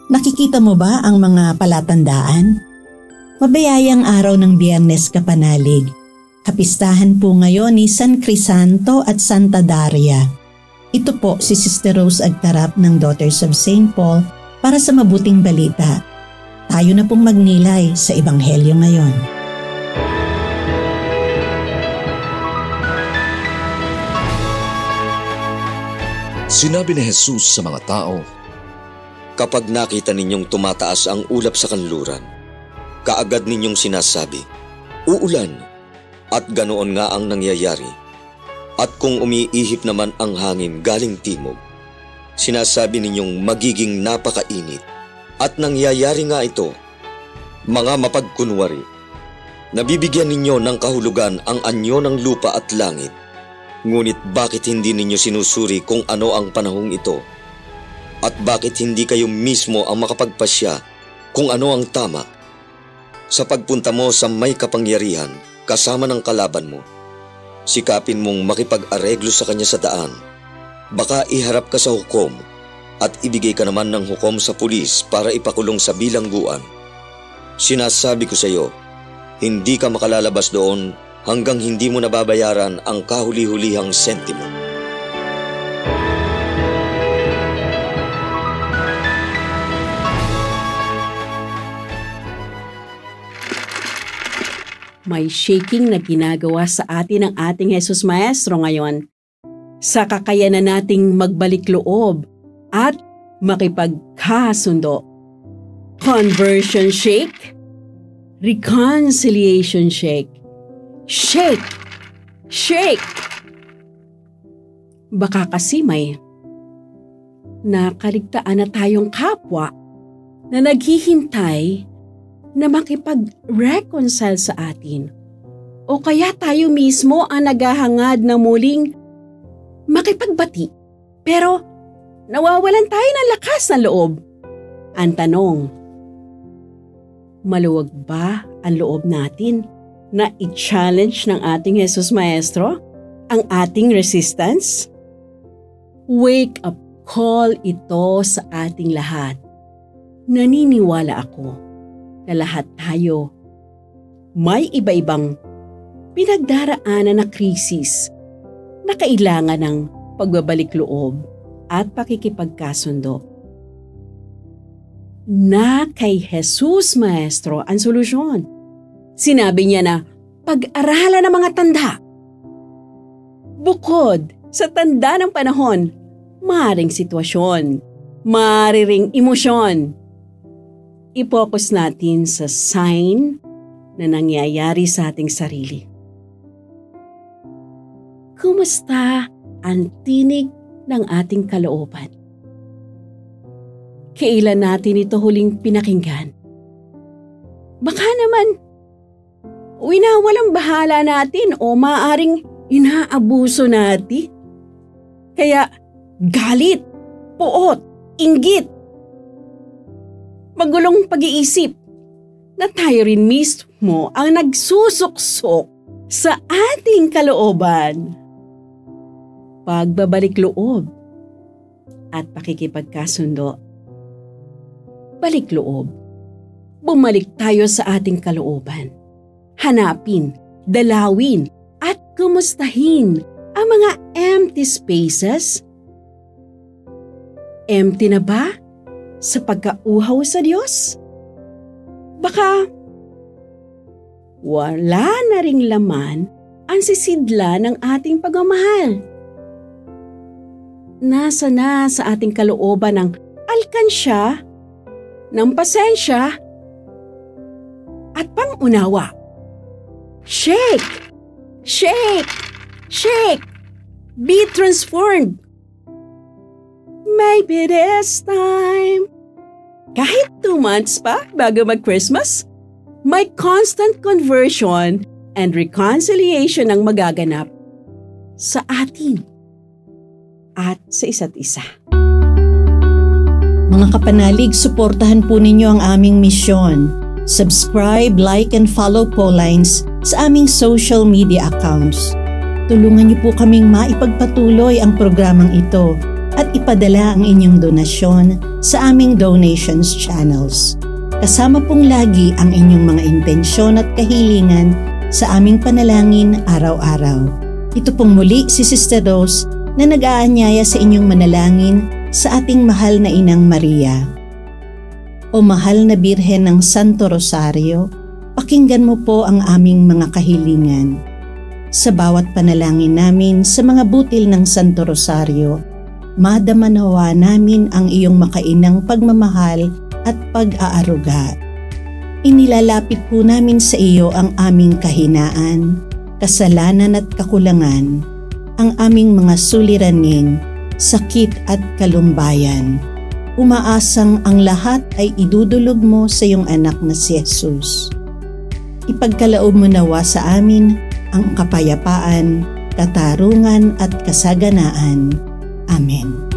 Nakikita mo ba ang mga palatandaan? Mabayayang araw ng Biyernes Kapanalig. Kapistahan po ngayon ni San Crisanto at Santa Daria. Ito po si Sister Rose Agtarap ng Daughters of St. Paul para sa mabuting balita. Tayo na pong magnilay sa Ebanghelyo ngayon. Sinabi ni Jesus sa mga tao, "Kapag nakita ninyong tumataas ang ulap sa kanluran, kaagad ninyong sinasabi, 'Uulan,' at ganoon nga ang nangyayari. At kung umiihip naman ang hangin galing timog, sinasabi ninyong magiging napakainit, at nangyayari nga ito. Mga mapagkunwari, nabibigyan ninyo ng kahulugan ang anyo ng lupa at langit. Ngunit bakit hindi ninyo sinusuri kung ano ang panahong ito? At bakit hindi kayo mismo ang makapagpasya kung ano ang tama? Sa pagpunta mo sa may kapangyarihan kasama ng kalaban mo, sikapin mong makipag-areglo sa kanya sa daan. Baka iharap ka sa hukom at ibigay ka naman ng hukom sa pulis para ipakulong sa bilangguan. Sinasabi ko sa iyo, hindi ka makalalabas doon hanggang hindi mo nababayaran ang kahuli-hulihang sentimo." May shaking na ginagawa sa atin ng ating Jesus Maestro ngayon sa kakayanan nating magbalik loob at makipagkasundo. Conversion shake, reconciliation shake, shake, shake. Baka kasi may nakaligtaan na tayong kapwa na naghihintay na makipag-reconcile sa atin. O kaya tayo mismo ang naghahangad na muling makipagbati. Pero nawawalan tayo ng lakas ng loob. Ang tanong, maluwag ba ang loob natin na i-challenge ng ating Jesus Maestro ang ating resistance? Wake up call ito sa ating lahat. Naniniwala ako na lahat tayo may iba-ibang pinagdaraanan na krisis na kailangan ng pagbabalik loob at pakikipagkasundo. Na kay Jesus Maestro ang solusyon. Sinabi niya na pag-aralan ng mga tanda. Bukod sa tanda ng panahon, maaaring sitwasyon, maaaring emosyon. I-focus natin sa sign na nangyayari sa ating sarili. Kumusta ang tinig ng ating kalooban? Kailan natin ito huling pinakinggan? Baka naman, winawalang bahala natin o maaaring inaabuso natin. Kaya galit, puot, inggit, magulong pag-iisip na tayo rin mismo ang nagsusuksok sa ating kalooban. Pagbabalik loob at pakikipagkasundo. Balik loob. Bumalik tayo sa ating kalooban. Hanapin, dalawin at kumustahin ang mga empty spaces. Empty na ba sa pagkauhaw sa Diyos? Baka wala na ring laman ang sisidla ng ating pagmamahal. Nasa na sa ating kalooban ng alkansya, ng pasensya, at pangunawa. Shake! Shake! Shake! Be transformed! Maybe this time. Kahit 2 months pa bago mag-Christmas, may constant conversion and reconciliation ang magaganap sa atin at sa isa't isa. Mga kapanalig, suportahan po ninyo ang aming misyon. Subscribe, like, and follow Paulines sa aming social media accounts. Tulungan niyo po kaming maipagpatuloy ang programang ito at ipadala ang inyong donasyon sa aming donations channels. Kasama pong lagi ang inyong mga intensyon at kahilingan sa aming panalangin araw-araw. Ito pong muli si Sister Rose na nag-aanyaya sa inyong manalangin sa ating mahal na Inang Maria. O mahal na Birhen ng Santo Rosario, pakinggan mo po ang aming mga kahilingan. Sa bawat panalangin namin sa mga butil ng Santo Rosario, madama nawa namin ang iyong makainang pagmamahal at pag-aaruga. Inilalapit po namin sa iyo ang aming kahinaan, kasalanan at kakulangan, ang aming mga suliranin, sakit at kalumbayan. Umaasang ang lahat ay idudulog mo sa iyong anak na si Jesus. Ipagkaloob mo nawa sa amin ang kapayapaan, katarungan at kasaganaan. Amen.